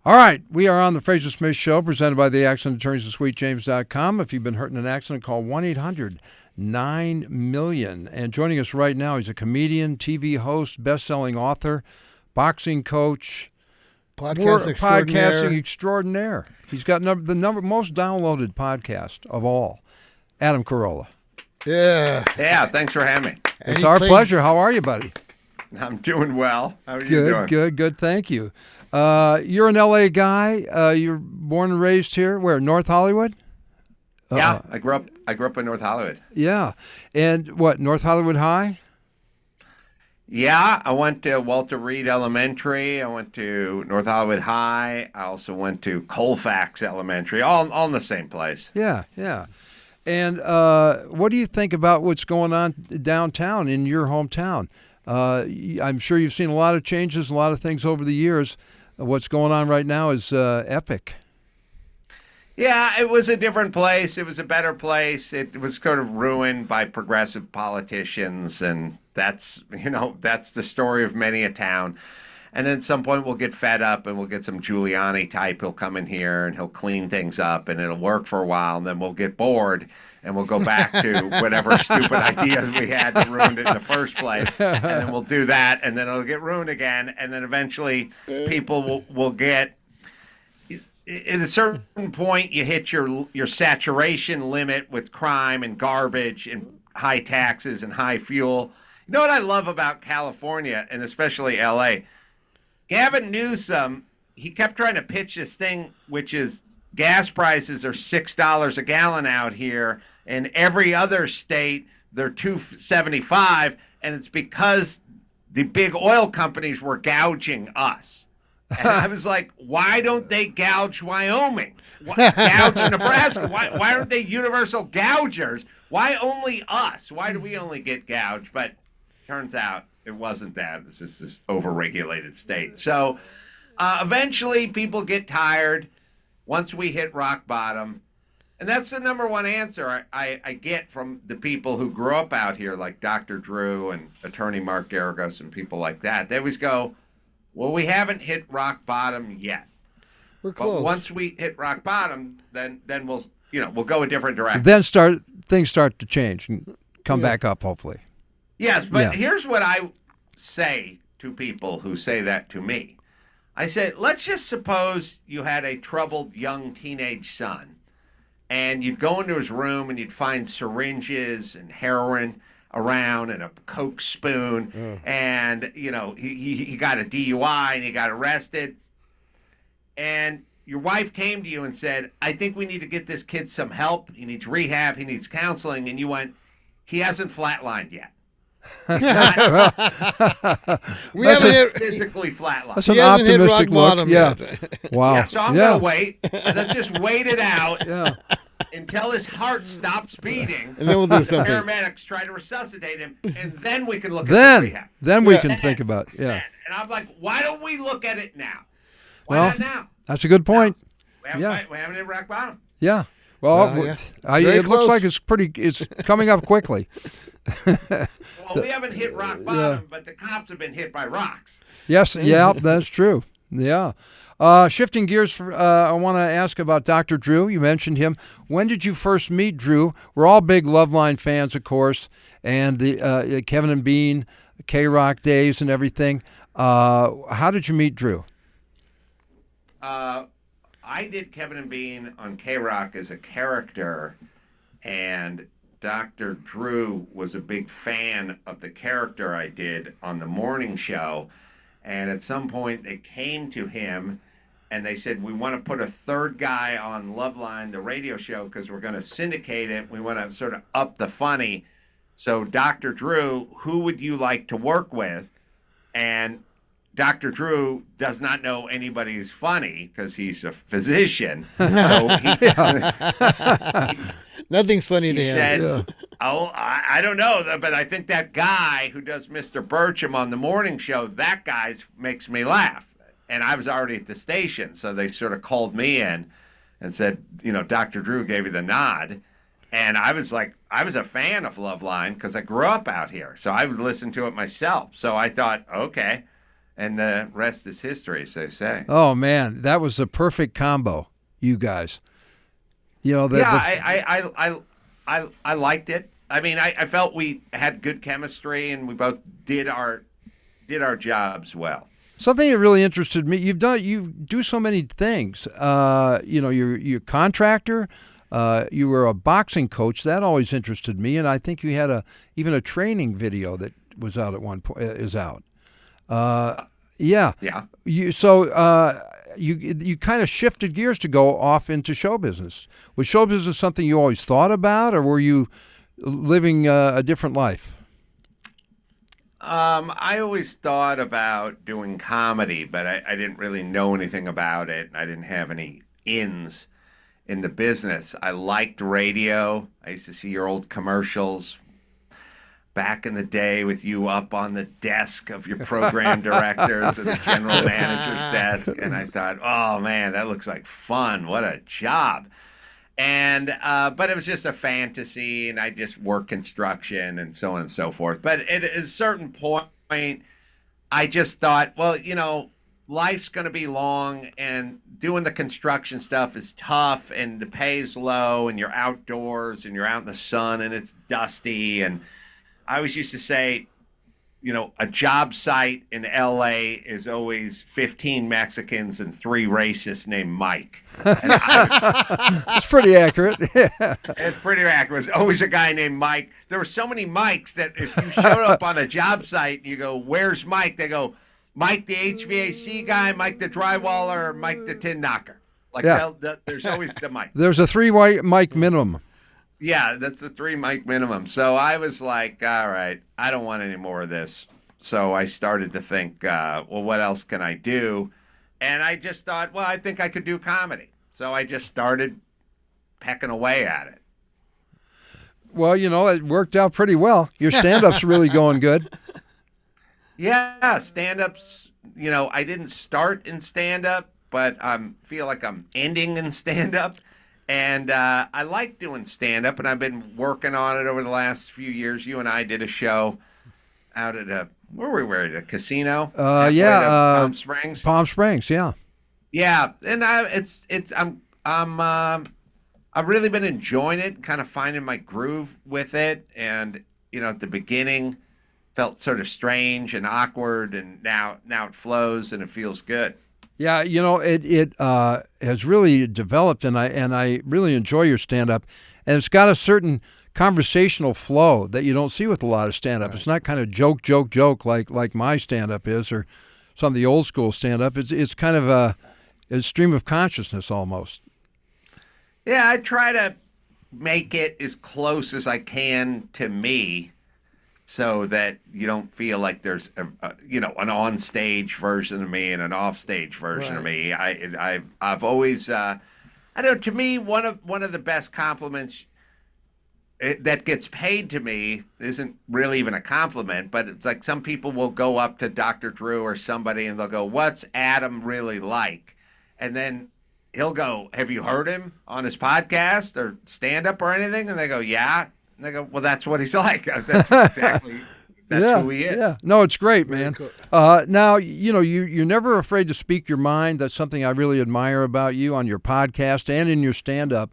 All right, we are on the Frazer Smith Show, presented by the Accident Attorneys at SweetJames.com. If you've been hurt in an accident, call 1-800-9-million. And joining us right now, he's a comedian, TV host, best-selling author, boxing coach, podcasting extraordinaire. He's got the most downloaded podcast of all, Adam Carolla. Yeah, thanks for having me. It's our pleasure. How are you, buddy? I'm doing well. How are you doing? Good. Thank you. You're an L.A. guy. You're born and raised here. Where? North Hollywood? Yeah, I grew up in North Hollywood. Yeah. And what, North Hollywood High? Yeah, I went to Walter Reed Elementary. I went to North Hollywood High. I also went to Colfax Elementary, all in the same place. Yeah. And what do you think about what's going on downtown in your hometown? I'm sure you've seen a lot of changes, a lot of things over the years. What's going on right now is epic. Yeah, it was a different place. It was a better place. It was kind of ruined by progressive politicians, and that's the story of many a town. And then at some point we'll get fed up and we'll get some Giuliani type. He'll come in here and he'll clean things up and it'll work for a while, and then we'll get bored and we'll go back to whatever stupid ideas we had that ruined it in the first place. And then we'll do that, and then it'll get ruined again. And then eventually people will get, at a certain point, you hit your saturation limit with crime and garbage and high taxes and high fuel. You know what I love about California, and especially L.A.? Gavin Newsom, he kept trying to pitch this thing, which is gas prices are $6 a gallon out here. In every other state, they're $2.75, and it's because the big oil companies were gouging us. And I was like, why don't they gouge Wyoming? Gouge Nebraska? Why aren't they universal gougers? Why only us? Why do we only get gouged? But turns out it wasn't that. It was just this overregulated state. So eventually people get tired once we hit rock bottom. And that's the number one answer I get from the people who grew up out here, like Dr. Drew and attorney Mark Garagos and people like that. They always go, well, we haven't hit rock bottom yet. We're close. But once we hit rock bottom, then we'll go a different direction. Then things start to change and come back up, hopefully. Yes, but here's what I say to people who say that to me. I say, let's just suppose you had a troubled young teenage son, and you'd go into his room and you'd find syringes and heroin around and a Coke spoon, and he got a DUI and he got arrested, and your wife came to you and said, I think we need to get this kid some help. He needs rehab. He needs counseling. And you went, he hasn't flatlined yet. He's not. We haven't physically flatlined. That's an optimistic look. Yeah. Wow. Yeah, so I'm going to wait. Let's just wait it out until his heart stops beating. And then we'll do something. Paramedics try to resuscitate him, and then we can look at the rehab. Then we can think about it. Yeah. And I'm like, why don't we look at it now? Why not now? That's a good point. We haven't hit rock bottom. Yeah. Well, it looks like it's coming up quickly. Well, we haven't hit rock bottom, but the cops have been hit by rocks. Yes, that's true. Yeah. Shifting gears, I want to ask about Dr. Drew. You mentioned him. When did you first meet Drew? We're all big Loveline fans, of course, and the Kevin and Bean, K-Rock days and everything. How did you meet Drew? I did Kevin and Bean on K-Rock as a character, and Dr. Drew was a big fan of the character I did on the morning show. And at some point, they came to him and they said, we want to put a third guy on Loveline, the radio show, because we're going to syndicate it. We want to sort of up the funny. So, Dr. Drew, who would you like to work with? And Dr. Drew does not know anybody who's funny because he's a physician. So nothing's funny to him. He said, I don't know, but I think that guy who does Mr. Burcham on the morning show, that guy makes me laugh. And I was already at the station, so they sort of called me in and said, Dr. Drew gave you the nod. And I was like, I was a fan of Loveline because I grew up out here. So I would listen to it myself. So I thought, okay. and the rest is history, as they say. Oh man, that was a perfect combo, you guys. You know, I liked it. I mean, I felt we had good chemistry, and we both did our jobs well. something that really interested me. You do so many things. You're a contractor. You were a boxing coach. That always interested me, and I think you had even a training video that was out at one point. Is out. Yeah. Yeah. You kind of shifted gears to go off into show business. Was show business something you always thought about, or were you living a different life? I always thought about doing comedy, but I didn't really know anything about it. I didn't have any ins in the business. I liked radio. I used to see your old commercials back in the day with you up on the desk of your program directors or the general manager's desk. And I thought, oh man, that looks like fun. What a job. And, but it was just a fantasy, and I just worked construction and so on and so forth. But at a certain point, I just thought, well, life's going to be long, and doing the construction stuff is tough, and the pay's low, and you're outdoors, and you're out in the sun, and it's dusty. And I always used to say, a job site in LA is always 15 Mexicans and 3 racists named Mike. And It's pretty accurate. It's pretty accurate. It was always a guy named Mike. There were so many Mikes that if you showed up on a job site and you go, "Where's Mike?" They go, "Mike the HVAC guy, Mike the drywaller, Mike the tin knocker." There's always the Mike. There's a 3 white Mike minimum. Yeah, that's the 3 mic minimum. So I was like, all right, I don't want any more of this. So I started to think, well, what else can I do? And I just thought, well, I think I could do comedy. So I just started pecking away at it. Well, it worked out pretty well. Your stand-up's really going good. Yeah, stand-ups, I didn't start in stand-up, but I feel like I'm ending in stand-up. And I like doing stand-up, and I've been working on it over the last few years. You and I did a show out at where we were at a casino. Palm Springs. Palm Springs, yeah. Yeah, and I've really been enjoying it, kind of finding my groove with it. And at the beginning, felt sort of strange and awkward, and now it flows and it feels good. Yeah, it has really developed, and I really enjoy your stand-up, and it's got a certain conversational flow that you don't see with a lot of stand-up. Right. It's not kind of joke like my stand-up is, or some of the old school stand-up. It's kind of a stream of consciousness almost. Yeah, I try to make it as close as I can to me, so that you don't feel like there's an on-stage version of me and an off-stage version of me. I've always, to me, one of the best compliments that gets paid to me isn't really even a compliment, but it's like some people will go up to Dr. Drew or somebody and they'll go, "What's Adam really like?" And then he'll go, "Have you heard him on his podcast or stand-up or anything?" And they go, "Yeah." And they go, "Well, that's what he's like." That's exactly who he is. Yeah. No, it's great, man. Cool. Now, you're never afraid to speak your mind. That's something I really admire about you on your podcast and in your stand-up.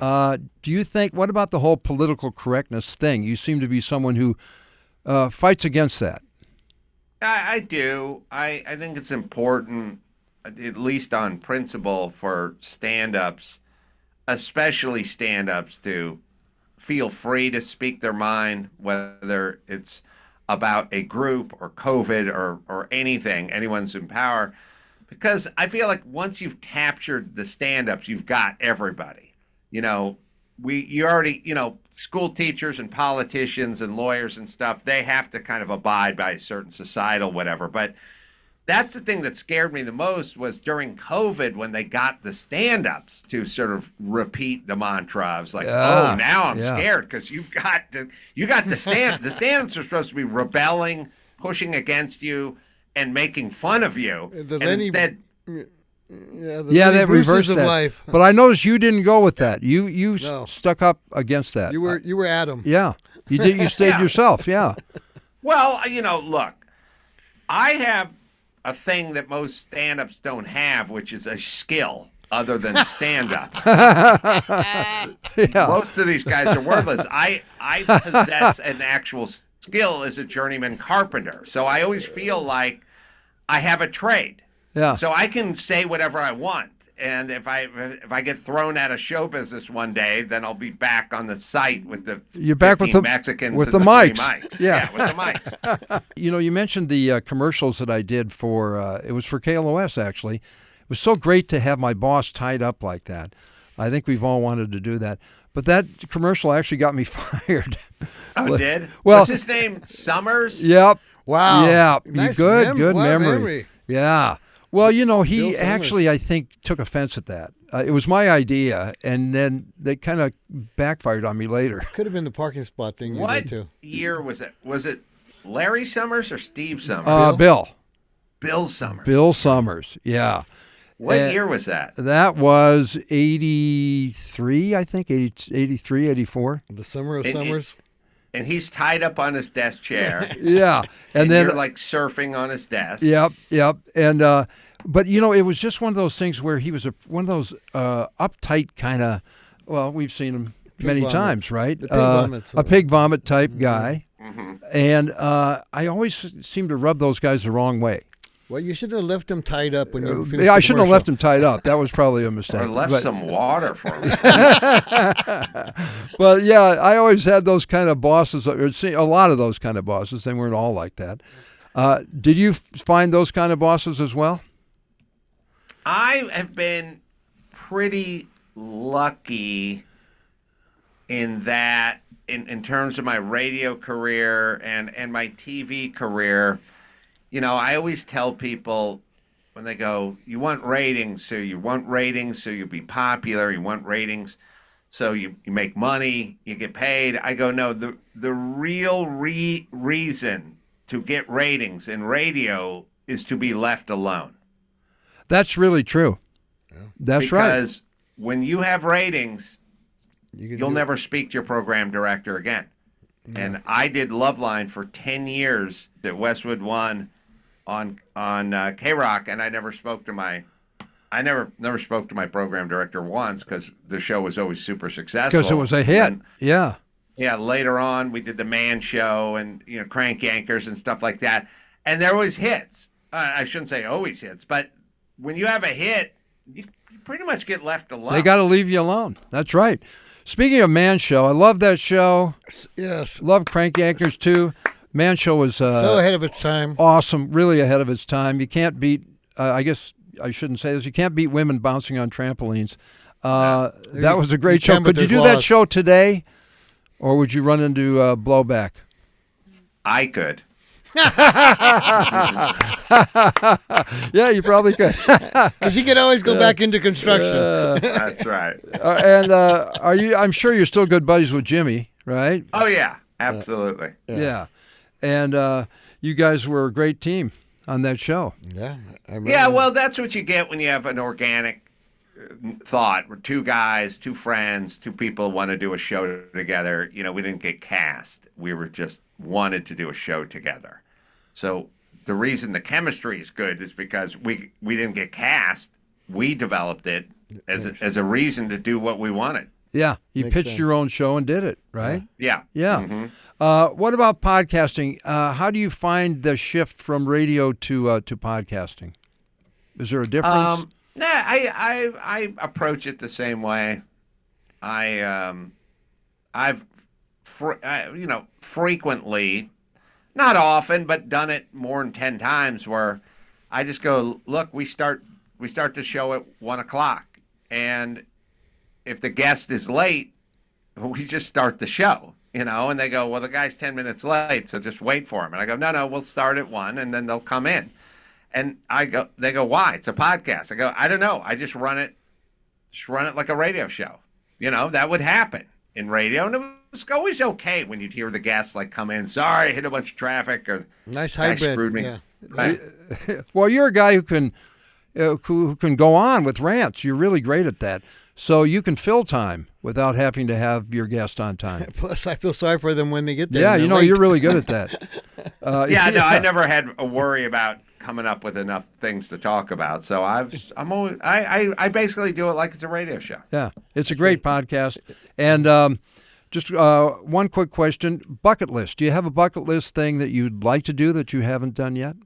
Yeah. Do you think, what about the whole political correctness thing? You seem to be someone who fights against that. I do. I think it's important, at least on principle, for stand-ups, especially stand-ups, to feel free to speak their mind, whether it's about a group or COVID or anything, anyone's in power. Because I feel like once you've captured the stand-ups, you've got everybody. School teachers and politicians and lawyers and stuff, they have to kind of abide by a certain societal whatever. But that's the thing that scared me the most, was during COVID when they got the stand-ups to sort of repeat the mantra. I was like, oh, now I'm scared, because you got the stand. The stand-ups are supposed to be rebelling, pushing against you, and making fun of you. Instead, that reversed that. Life. But I noticed you didn't go with that. You stuck up against that. You were Adam. Yeah, you did. You stayed yourself. Yeah. Well, look, I have a thing that most stand-ups don't have, which is a skill other than stand-up. Yeah. Most of these guys are worthless. I possess an actual skill as a journeyman carpenter, so I always feel like I have a trade. Yeah. So I can say whatever I want. And if I get thrown out of show business one day, then I'll be back on the site with the You're back with the Mexicans with and the three mics. mics. Yeah. With the mics. You know, you mentioned the commercials that I did for it was for KLOS actually. It was so great to have my boss tied up like that. I think we've all wanted to do that. But that commercial actually got me fired. Oh, did? Well, was his name Summers? Yep. Wow. Yeah. Nice good wow, memory. Yeah. Well, you know, he Bill Summers. actually, I think, took offense at that. It was my idea, and then they kind of backfired on me later. Could have been the parking spot thing you What did too. year was it? Was it Larry Summers or Steve Summers? Bill Bill Summers. Bill Summers, yeah. What year was that? That was 83, I think, 83, 84. The summer of summers. And he's tied up on his desk chair. Yeah. And then you're like surfing on his desk. Yep. And but you know, it was just one of those things where he was one of those uptight kind of. Well, we've seen him many vomit. times, right? The pig vomit, a pig vomit type guy, Mm-hmm. and I always seem to rub those guys the wrong way. Well, you should have left him tied up when you finished Yeah, I the shouldn't have commercial. left him tied up. That was probably a mistake. Or left But- some water for him. But yeah, I always had those kind of bosses, or see a lot of those kind of bosses. They weren't all like that. Did you find those kind of bosses as well? I have been pretty lucky in that, in terms of my radio career and my TV career. You know, I always tell people when they go, you want ratings, so you'll be popular, you want ratings, so you make money, you get paid. I go, no, the real reason to get ratings in radio is to be left alone. That's really true. That's right. Because when you have ratings, you'll do- never speak to your program director again. And I did Loveline for 10 years at Westwood One on K-Rock, and I never spoke to my program director once because the show was always super successful. Because it was a hit. And, Yeah. yeah, later on we did the Man Show and Crank Yankers and stuff like that, and there was hits. I shouldn't say always hits, but when you have a hit, you pretty much get left alone. They got to leave you alone. That's right. Speaking of Man Show, I love that show. Yes. Love Crank Yankers too. Man Show was So ahead of its time. awesome, really ahead of its time. You can't beat, I guess I shouldn't say this, you can't beat women bouncing on trampolines. That was a great show. can, but Could you there's do that laws. show today, or would you run into blowback? I could. Yeah, you probably could. Because he could always go back into construction. That's right. And are you? I'm sure you're still good buddies with Jimmy, right? Oh yeah, absolutely. Yeah. And you guys were a great team on that show. Yeah. I remember Yeah, that. well, that's what you get when you have an organic thought. We're two guys, two friends, two people want to do a show together. We didn't get cast. We were just wanted to do a show together. So the reason the chemistry is good is because we didn't get cast. We developed it as a reason to do what we wanted. Yeah, you Makes pitched sense. your own show and did it, right? Yeah. Yeah. Mhm. What about podcasting? How do you find the shift from radio to podcasting? Is there a difference? Nah, I approach it the same way. I've frequently, not often, but done it more than 10 times where I just go, look, we start the show at 1:00, and if the guest is late, we just start the show, and they go, well, the guy's 10 minutes late, so just wait for him. And I go, no, we'll start at 1, and then they'll come in. And they go, why? It's a podcast. I go, I don't know. I just run it like a radio show. That would happen in radio. And it was always okay when you'd hear the guests like come in, sorry, hit a bunch of traffic, or Nice guy hybrid. screwed me. Yeah. Right. Well, you're a guy who can go on with rants. You're really great at that. So you can fill time without having to have your guest on time. Plus, I feel sorry for them when they get there. Yeah, and they're late. you're really good at that. Yeah, no, I never had a worry about coming up with enough things to talk about. So I basically do it like it's a radio show. Yeah, it's a great podcast. And just one quick question: bucket list. Do you have a bucket list thing that you'd like to do that you haven't done yet?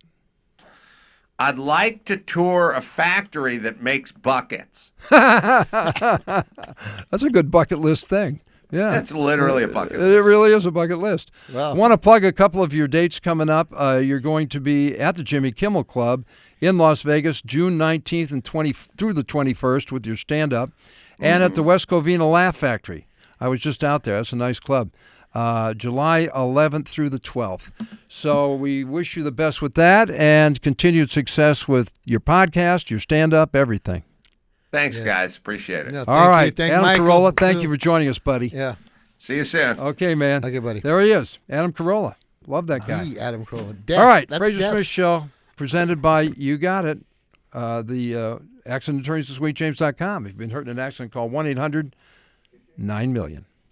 I'd like to tour a factory that makes buckets. That's a good bucket list thing. Yeah, That's literally a bucket list. It really is a bucket list. Wow. I want to plug a couple of your dates coming up. You're going to be at the Jimmy Kimmel Club in Las Vegas, June 19th and through the 21st with your stand-up, and at the West Covina Laugh Factory. I was just out there. That's a nice club. July 11th through the 12th. So we wish you the best with that and continued success with your podcast, your stand-up, everything. Thanks, guys. Appreciate it. No, All right. Thank Adam Michael. Carolla, thank you for joining us, buddy. Yeah. See you soon. Okay, man. Okay, buddy. There he is, Adam Carolla. Love that guy. The Adam Carolla. All right, That's Frazer death. Smith Show, presented by You Got It, the accident attorneys at SweetJames.com. If you've been hurt in an accident, call 1-800-9-million.